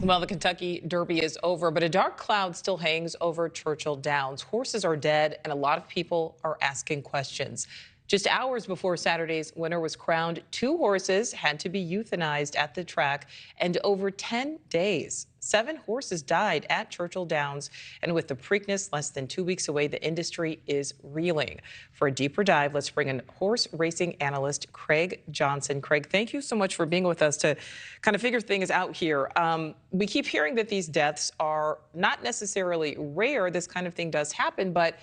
Well, the Kentucky Derby is over, but a dark cloud still hangs over Churchill Downs. Horses are dead, and a lot of people are asking questions. Just hours before Saturday's winner was crowned, 2 horses had to be euthanized at the track, and over 10 days, 7 horses died at Churchill Downs. And with the Preakness less than 2 weeks away, the industry is reeling. For a deeper dive, let's bring in horse racing analyst Craig Johnson. Craig, thank you so much for being with us to kind of figure things out here. We keep hearing that these deaths are not necessarily rare. This kind of thing does happen, but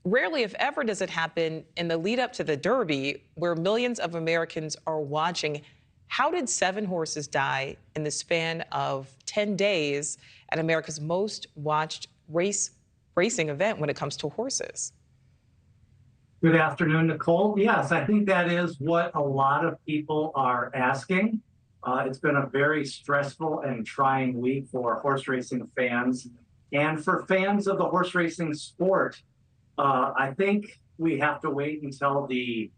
rarely, if ever, does it happen in the lead up to the Derby, where millions of Americans are watching. How did 7 horses die in the span of 10 days at America's most watched racing event when it comes to horses? Good afternoon, Nicole. Yes, I think that is what a lot of people are asking. It's been a very stressful and trying week for horse racing fans and for fans of the horse racing sport. I think we have to wait until the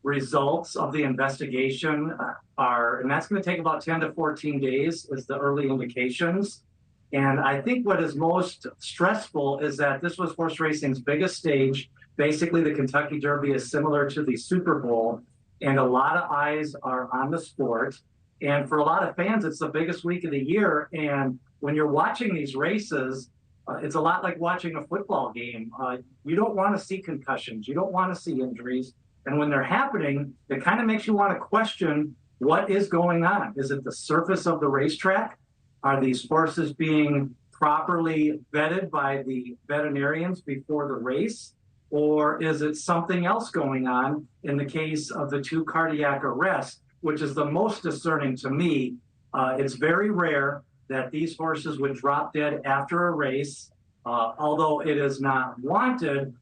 results of the investigation and that's going to take about 10 to 14 days is the early indications. And I think what is most stressful is that this was horse racing's biggest stage. Basically, the Kentucky Derby is similar to the Super Bowl, and a lot of eyes are on the sport. And for a lot of fans, it's the biggest week of the year. And when you're watching these races, it's a lot like watching a football game. You don't want to see concussions. You don't want to see injuries. And when they're happening, it kind of makes you want to question what is going on. Is it the surface of the racetrack? Are these horses being properly vetted by the veterinarians before the race? Or is it something else going on in the case of the 2 cardiac arrests, which is the most discerning to me? It's very rare that these horses would drop dead after a race, although it is not wanted.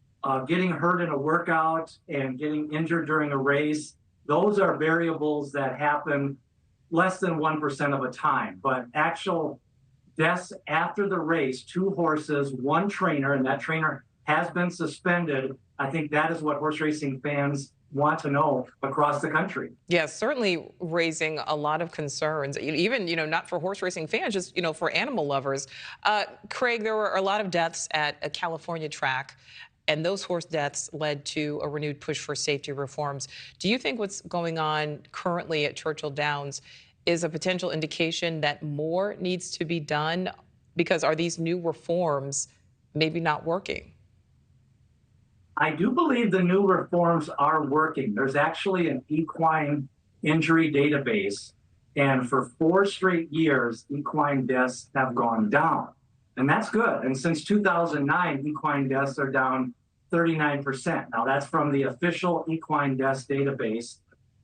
Getting hurt in a workout and getting injured during a race, those are variables that happen less than 1% of a time. But actual deaths after the race, 2 horses, 1 trainer, and that trainer has been suspended. I think that is what horse racing fans want to know across the country. Yes, certainly raising a lot of concerns, even, not for horse racing fans, just, for animal lovers. Craig, there were a lot of deaths at a California track, and those horse deaths led to a renewed push for safety reforms. Do you think what's going on currently at Churchill Downs is a potential indication that more needs to be done? Because are these new reforms maybe not working? I do believe the new reforms are working. There's actually an equine injury database, and for 4 straight years, equine deaths have gone down. And that's good. And since 2009, equine deaths are down 39%. Now, that's from the official equine deaths database.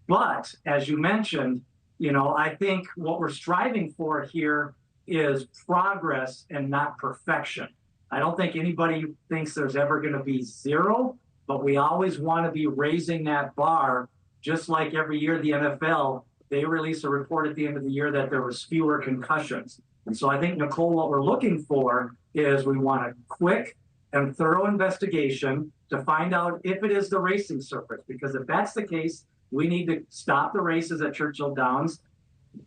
But as you mentioned, I think what we're striving for here is progress and not perfection. I don't think anybody thinks there's ever going to be 0, but we always want to be raising that bar. Just like every year, the NFL, they release a report at the end of the year that there was fewer concussions. And so I think, Nicole, what we're looking for is we want a quick and thorough investigation to find out if it is the racing surface, because if that's the case, we need to stop the races at Churchill Downs,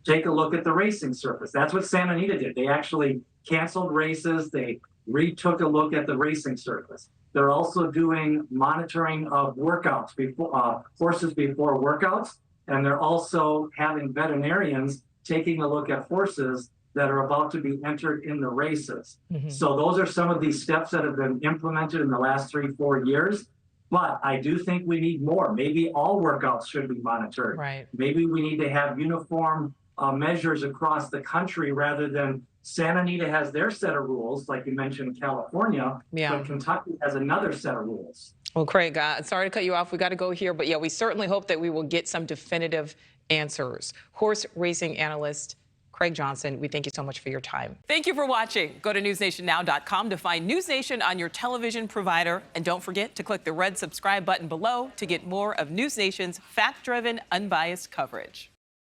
take a look at the racing surface. That's what Santa Anita did. They actually canceled races. They retook a look at the racing surface. They're also doing monitoring of workouts, horses before workouts, and they're also having veterinarians taking a look at horses that are about to be entered in the races. Mm-hmm. So those are some of these steps that have been implemented in the last 3-4 years. But I do think we need more. Maybe all workouts should be monitored. Right. Maybe we need to have uniform measures across the country rather than Santa Anita has their set of rules, like you mentioned, California, but Kentucky has another set of rules. Well, Craig, sorry to cut you off. We got to go here. But yeah, we certainly hope that we will get some definitive answers. Horse racing analyst Craig Johnson, we thank you so much for your time. Thank you for watching. Go to newsnationnow.com to find News Nation on your television provider. And don't forget to click the red subscribe button below to get more of News Nation's fact-driven, unbiased coverage.